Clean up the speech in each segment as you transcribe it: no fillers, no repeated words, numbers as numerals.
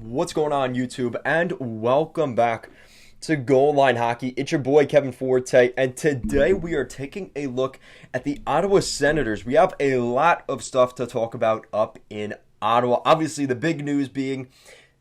What's going on, YouTube? And welcome back to Goal Line Hockey. It's your boy Kevin Forte, and today we are taking a look at the Ottawa Senators. We have a lot of stuff to talk about up in Ottawa. Obviously, the big news being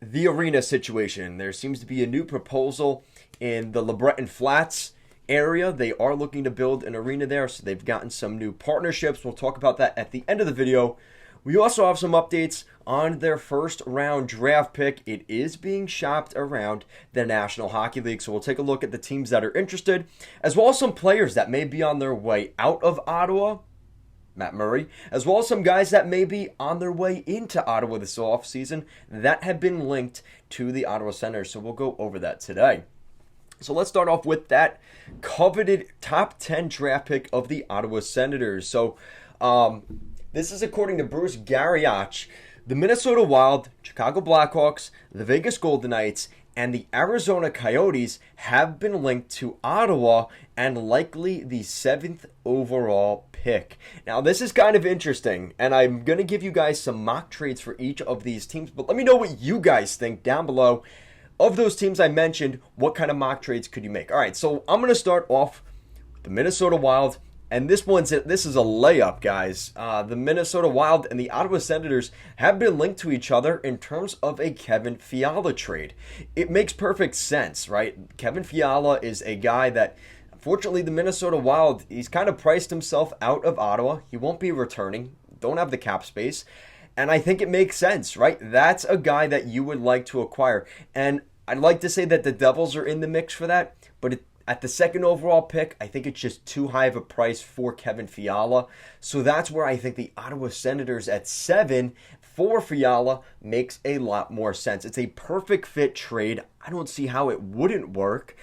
the arena situation. There seems to be a new proposal in the Lebreton Flats area. They are looking to build an arena there, so they've gotten some new partnerships. We'll talk about that at the end of the video. We also have some updates on their first round draft pick. It is being shopped around the National Hockey League, so we'll take a look at the teams that are interested, as well as some players that may be on their way out of Ottawa, Matt Murray, as well as some guys that may be on their way into Ottawa this offseason that have been linked to the Ottawa Senators, so we'll go over that today. So let's start off with that coveted top 10 draft pick of the Ottawa Senators. So, this is according to Bruce Garriott. The Minnesota Wild, Chicago Blackhawks, the Vegas Golden Knights, and the Arizona Coyotes have been linked to Ottawa and likely the 7th overall pick. Now, this is kind of interesting, and I'm going to give you guys some mock trades for each of these teams, but let me know what you guys think down below. Of those teams I mentioned, what kind of mock trades could you make? All right, so I'm going to start off with the Minnesota Wild. And this is a layup, guys. The Minnesota Wild and the Ottawa Senators have been linked to each other in terms of a Kevin Fiala trade. It makes perfect sense, right? Kevin Fiala is a guy that, unfortunately, the Minnesota Wild, he's kind of priced himself out of Ottawa. He won't be returning. Don't have the cap space. And I think it makes sense, right? That's a guy that you would like to acquire. And I'd like to say that the Devils are in the mix for that, but at the 2nd overall pick, I think it's just too high of a price for Kevin Fiala. So that's where I think the Ottawa Senators at 7 for Fiala makes a lot more sense. It's a perfect fit trade. I don't see how it wouldn't work.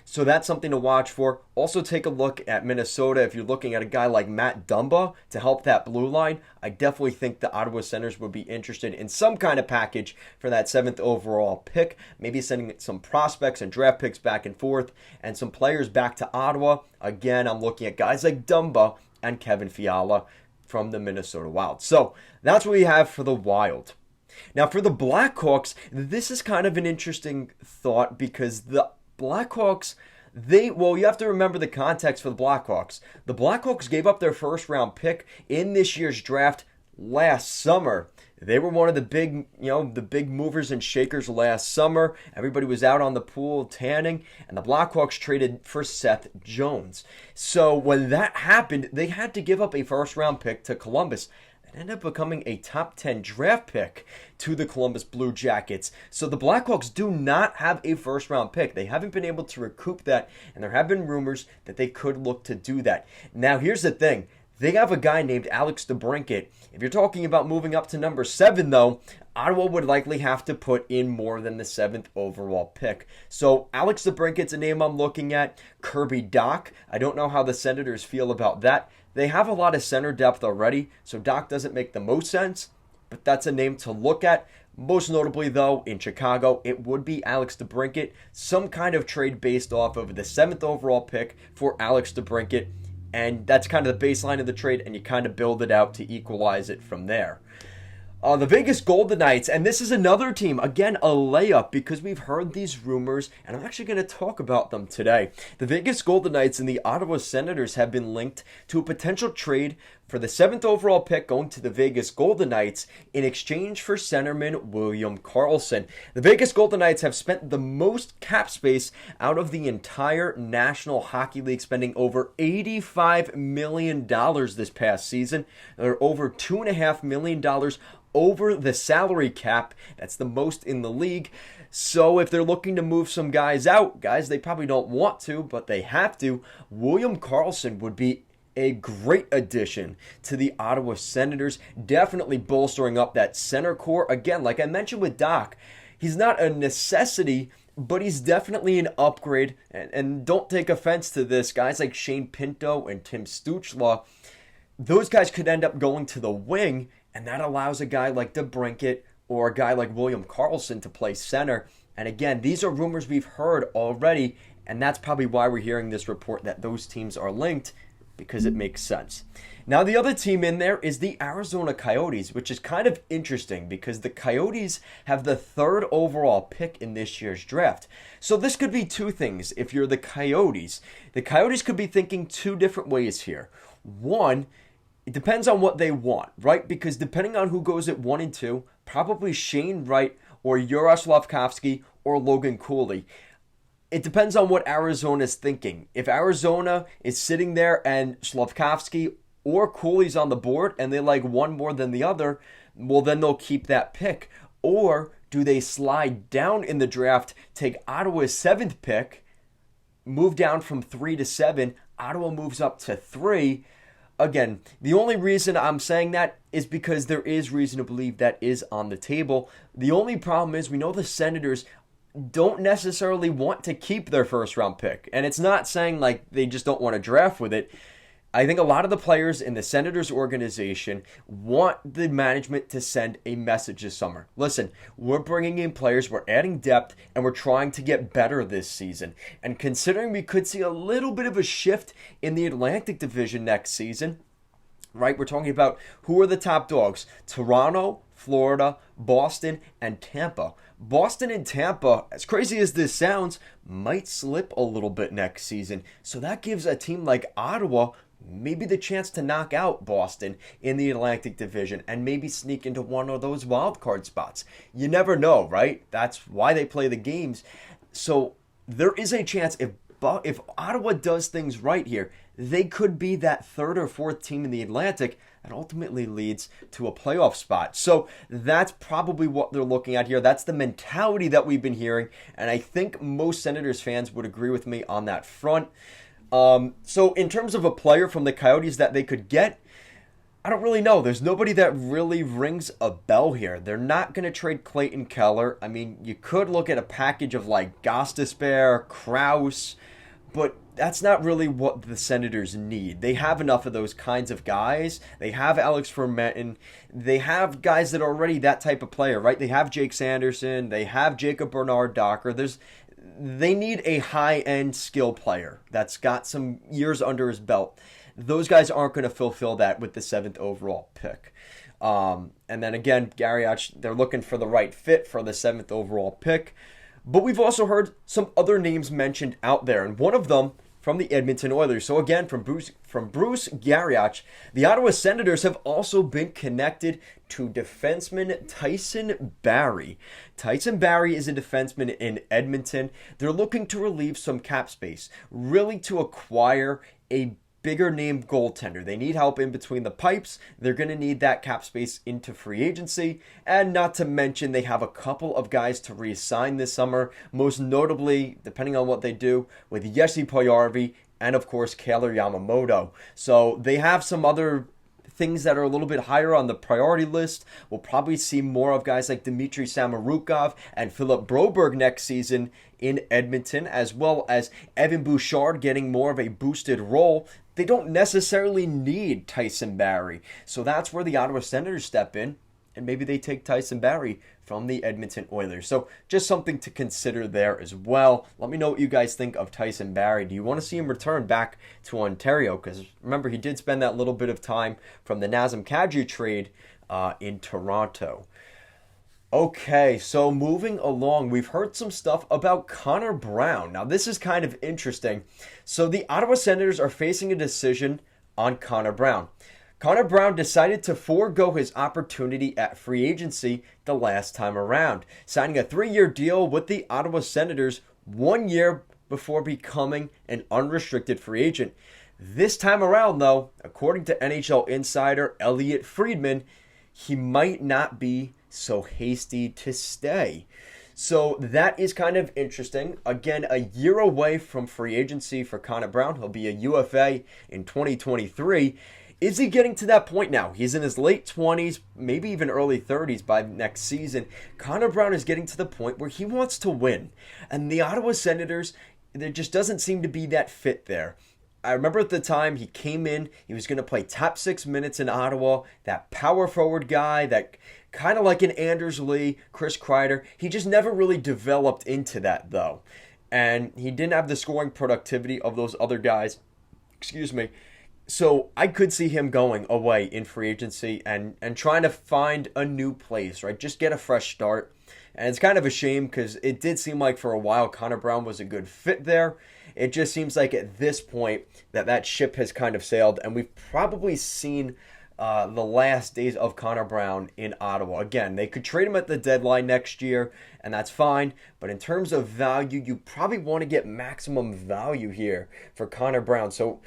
So that's something to watch for. Also take a look at Minnesota. If you're looking at a guy like Matt Dumba to help that blue line, I definitely think the Ottawa Senators would be interested in some kind of package for that 7th overall pick. Maybe sending some prospects and draft picks back and forth and some players back to Ottawa. Again, I'm looking at guys like Dumba and Kevin Fiala from the Minnesota Wild. So that's what we have for the Wild. Now for the Blackhawks, this is kind of an interesting thought because the Blackhawks, you have to remember the context for the Blackhawks. The Blackhawks gave up their first round pick in this year's draft last summer. They were one of the big movers and shakers last summer. Everybody was out on the pool tanning, and the Blackhawks traded for Seth Jones. So when that happened, they had to give up a first round pick to Columbus. It ended up becoming a top 10 draft pick to the Columbus Blue Jackets. So the Blackhawks do not have a first round pick. They haven't been able to recoup that, and there have been rumors that they could look to do that. Now, here's the thing. They have a guy named Alex DeBrincat. If you're talking about moving up to number 7, though, Ottawa would likely have to put in more than the 7th overall pick. So Alex DeBrincat's a name I'm looking at. Kirby Dach. I don't know how the Senators feel about that. They have a lot of center depth already, so Dach doesn't make the most sense, but that's a name to look at. Most notably, though, in Chicago, it would be Alex DeBrincat. Some kind of trade based off of the 7th overall pick for Alex DeBrincat, and that's kind of the baseline of the trade, and you kind of build it out to equalize it from there. The Vegas Golden Knights, and this is another team, again, a layup because we've heard these rumors, and I'm actually going to talk about them today. The Vegas Golden Knights and the Ottawa Senators have been linked to a potential trade for the 7th overall pick going to the Vegas Golden Knights in exchange for centerman William Karlsson. The Vegas Golden Knights have spent the most cap space out of the entire National Hockey League, spending over $85 million this past season. They're over $2.5 million over the salary cap. That's the most in the league. So if they're looking to move some guys out, guys they probably don't want to, but they have to, William Karlsson would be a great addition to the Ottawa Senators, definitely bolstering up that center core. Again, like I mentioned with Dach, he's not a necessity, but he's definitely an upgrade. And don't take offense to this, guys like Shane Pinto and Tim Stutzla, those guys could end up going to the wing, and that allows a guy like DeBrincat or a guy like William Karlsson to play center. And again, these are rumors we've heard already, and that's probably why we're hearing this report that those teams are linked, because it makes sense. Now, the other team in there is the Arizona Coyotes, which is kind of interesting because the Coyotes have the third overall pick in this year's draft. So this could be two things. If you're the Coyotes could be thinking two different ways here. One, it depends on what they want, right? Because depending on who goes at 1 and 2, probably Shane Wright or Yuri Slafkovsky or Logan Cooley. It depends on what Arizona's thinking. If Arizona is sitting there and Slafkovsky or Cooley's on the board and they like one more than the other, well, then they'll keep that pick. Or do they slide down in the draft, take Ottawa's 7th pick, move down from 3 to 7, Ottawa moves up to 3. Again, the only reason I'm saying that is because there is reason to believe that is on the table. The only problem is we know the Senators don't necessarily want to keep their first round pick. And it's not saying like they just don't want to draft with it. I think a lot of the players in the Senators organization want the management to send a message this summer. Listen, we're bringing in players, we're adding depth, and we're trying to get better this season. And considering we could see a little bit of a shift in the Atlantic Division next season, right? We're talking about who are the top dogs? Toronto, Florida, Boston, and Tampa. Boston and Tampa, as crazy as this sounds, might slip a little bit next season. So that gives a team like Ottawa maybe the chance to knock out Boston in the Atlantic Division and maybe sneak into one of those wild card spots. You never know, right? That's why they play the games. So there is a chance if Ottawa does things right here, they could be that 3rd or 4th team in the Atlantic that ultimately leads to a playoff spot. So that's probably what they're looking at here. That's the mentality that we've been hearing, and I think most Senators fans would agree with me on that front. So in terms of a player from the Coyotes that they could get, I don't really know. There's nobody that really rings a bell here. They're not going to trade Clayton Keller. I mean, you could look at a package of like Gostisbehere, Krause, but that's not really what the Senators need. They have enough of those kinds of guys. They have Alex Fermenton. They have guys that are already that type of player, right? They have Jake Sanderson. They have Jacob Bernard-Docker. They need a high-end skill player that's got some years under his belt. Those guys aren't going to fulfill that with the 7th overall pick. And then again, Garrioch, they're looking for the right fit for the 7th overall pick. But we've also heard some other names mentioned out there, and one of them from the Edmonton Oilers. So again, from Bruce Garrioch, the Ottawa Senators have also been connected to defenseman Tyson Barrie. Tyson Barrie is a defenseman in Edmonton. They're looking to relieve some cap space, really to acquire a bigger name goaltender. They need help in between the pipes. They're going to need that cap space into free agency. And not to mention, they have a couple of guys to re-sign this summer, most notably, depending on what they do, with Jesse Puljujarvi and, of course, Kailer Yamamoto. So they have some other things that are a little bit higher on the priority list. We'll probably see more of guys like Dmitry Samorukov and Philip Broberg next season in Edmonton, as well as Evan Bouchard getting more of a boosted role. They don't necessarily need Tyson Barrie. So that's where the Ottawa Senators step in, and maybe they take Tyson Barrie from the Edmonton Oilers. So just something to consider there as well. Let me know what you guys think of Tyson Barrie. Do you want to see him return back to Ontario? Because remember, he did spend that little bit of time from the Nazem Kadri trade in Toronto. Okay, so moving along, we've heard some stuff about Conor Brown. Now, this is kind of interesting. So the Ottawa Senators are facing a decision on Conor Brown. Conor Brown decided to forego his opportunity at free agency the last time around, signing a 3-year deal with the Ottawa Senators 1 year before becoming an unrestricted free agent. This time around, though, according to NHL insider Elliot Friedman, he might not be so hasty to stay. So that is kind of interesting. Again, a year away from free agency for Conor Brown. He'll be a UFA in 2023. Is he getting to that point now? He's in his late 20s, maybe even early 30s by next season. Conor Brown is getting to the point where he wants to win. And the Ottawa Senators, there just doesn't seem to be that fit there. I remember at the time he came in, he was going to play top 6 minutes in Ottawa, that power forward guy, that kind of like an Anders Lee, Chris Kreider. He just never really developed into that, though. And he didn't have the scoring productivity of those other guys. Excuse me. So I could see him going away in free agency and trying to find a new place, right? Just get a fresh start. And it's kind of a shame because it did seem like for a while Conor Brown was a good fit there. It just seems like at this point that ship has kind of sailed, and we've probably seen the last days of Conor Brown in Ottawa. Again, they could trade him at the deadline next year, and that's fine. But in terms of value, you probably want to get maximum value here for Conor Brown. So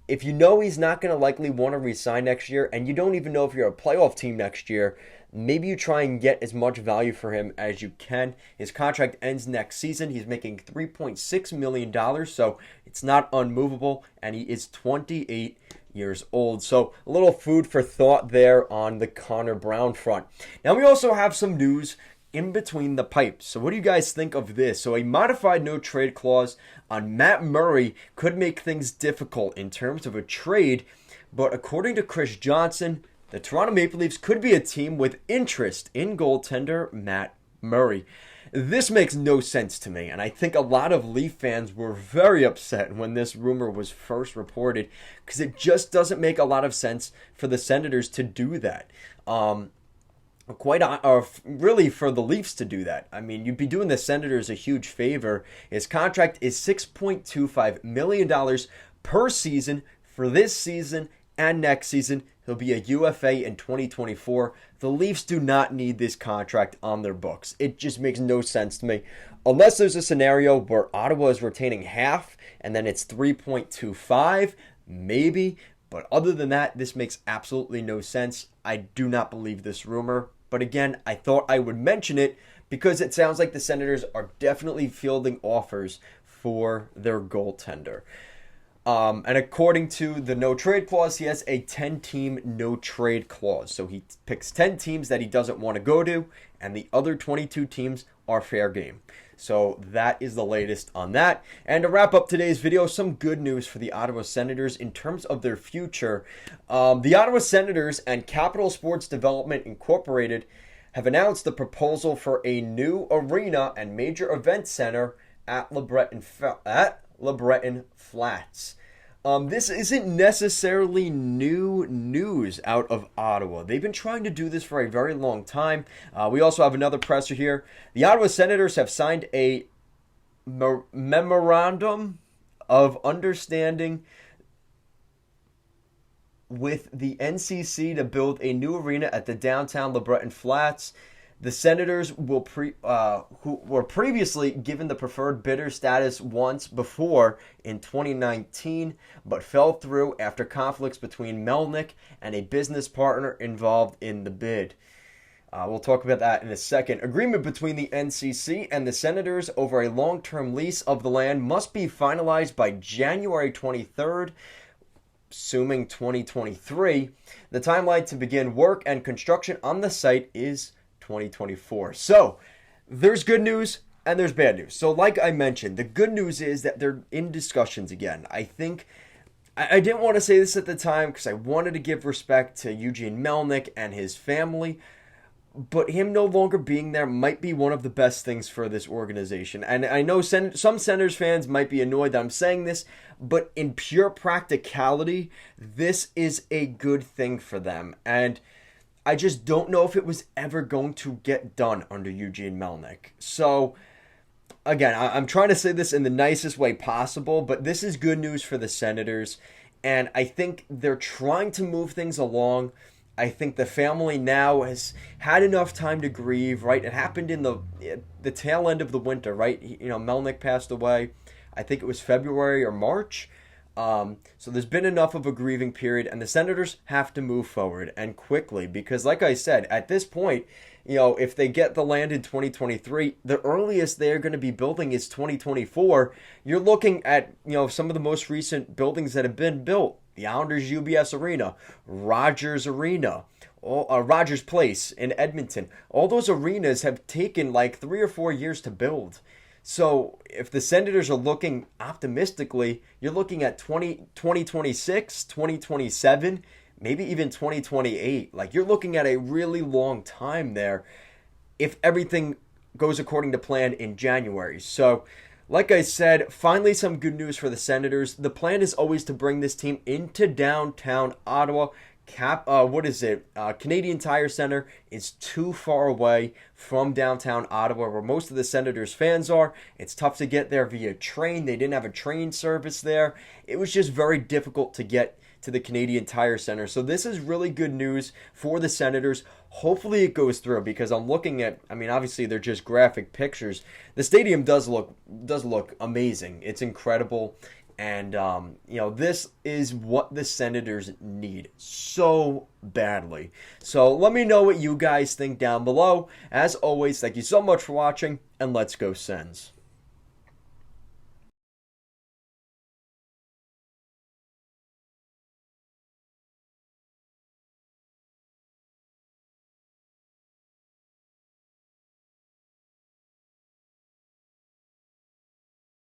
if you know he's not going to likely want to resign next year, and you don't even know if you're a playoff team next year, maybe you try and get as much value for him as you can. His contract ends next season. He's making $3.6 million, so it's not unmovable, and he is 28 years old. So a little food for thought there on the Conor Brown front. Now we also have some news in between the pipes. So what do you guys think of this? So a modified no trade clause on Matt Murray could make things difficult in terms of a trade, but according to Chris Johnson, the Toronto Maple Leafs could be a team with interest in goaltender Matt Murray. This makes no sense to me, and I think a lot of Leaf fans were very upset when this rumor was first reported because it just doesn't make a lot of sense for the Senators to do that. Really for the Leafs to do that. I mean, you'd be doing the Senators a huge favor. His contract is $6.25 million per season for this season and next season. He'll be a UFA in 2024. The Leafs do not need this contract on their books. It just makes no sense to me. Unless there's a scenario where Ottawa is retaining half and then it's 3.25, maybe. But other than that, this makes absolutely no sense. I do not believe this rumor. But again, I thought I would mention it because it sounds like the Senators are definitely fielding offers for their goaltender. And according to the no trade clause, he has a 10-team no trade clause. So he picks 10 teams that he doesn't want to go to, and the other 22 teams are fair game. So that is the latest on that. And to wrap up today's video, some good news for the Ottawa Senators in terms of their future. The Ottawa Senators and Capital Sports Development Incorporated have announced the proposal for a new arena and major event center at Lebreton Flats. This isn't necessarily new news out of Ottawa. They've been trying to do this for a very long time. We also have another presser here. The Ottawa Senators have signed a memorandum of understanding with the NCC to build a new arena at the downtown Lebreton Flats. The Senators who were previously given the preferred bidder status once before in 2019, but fell through after conflicts between Melnyk and a business partner involved in the bid. We'll talk about that in a second. Agreement between the NCC and the Senators over a long-term lease of the land must be finalized by January 23rd, assuming 2023. The timeline to begin work and construction on the site is 2024. So there's good news and there's bad news. So like I mentioned, the good news is that they're in discussions again. I think I didn't want to say this at the time because I wanted to give respect to Eugene Melnyk and his family, but him no longer being there might be one of the best things for this organization. And I know some Senators fans might be annoyed that I'm saying this, but in pure practicality, this is a good thing for them. And I just don't know if it was ever going to get done under Eugene Melnyk. So, again, I'm trying to say this in the nicest way possible, but this is good news for the Senators. And I think they're trying to move things along. I think the family now has had enough time to grieve, right? It happened in the tail end of the winter, right? Melnyk passed away, I think it was February or March. So there's been enough of a grieving period, and the Senators have to move forward and quickly because, like I said, at this point, if they get the land in 2023, the earliest they're going to be building is 2024. You're looking at, some of the most recent buildings that have been built. The Islanders UBS Arena, Rogers Arena, Rogers Place in Edmonton. All those arenas have taken like 3 or 4 years to build. So if the Senators are looking optimistically, you're looking at 2026, 2027, maybe even 2028. Like you're looking at a really long time there if everything goes according to plan in January. So Like I said, finally some good news for the Senators. The plan is always to bring this team into downtown Ottawa. Canadian Tire Center is too far away from downtown Ottawa, where most of the Senators fans are. It's tough to get there via train. They didn't have a train service there. It was just very difficult to get to the Canadian Tire Center. So this is really good news for the Senators. Hopefully it goes through, because I'm looking at, I mean, obviously they're just graphic pictures. The stadium does look amazing. It's incredible. And, this is what the Senators need so badly. So let me know what you guys think down below. As always, thank you so much for watching, and let's go Sens.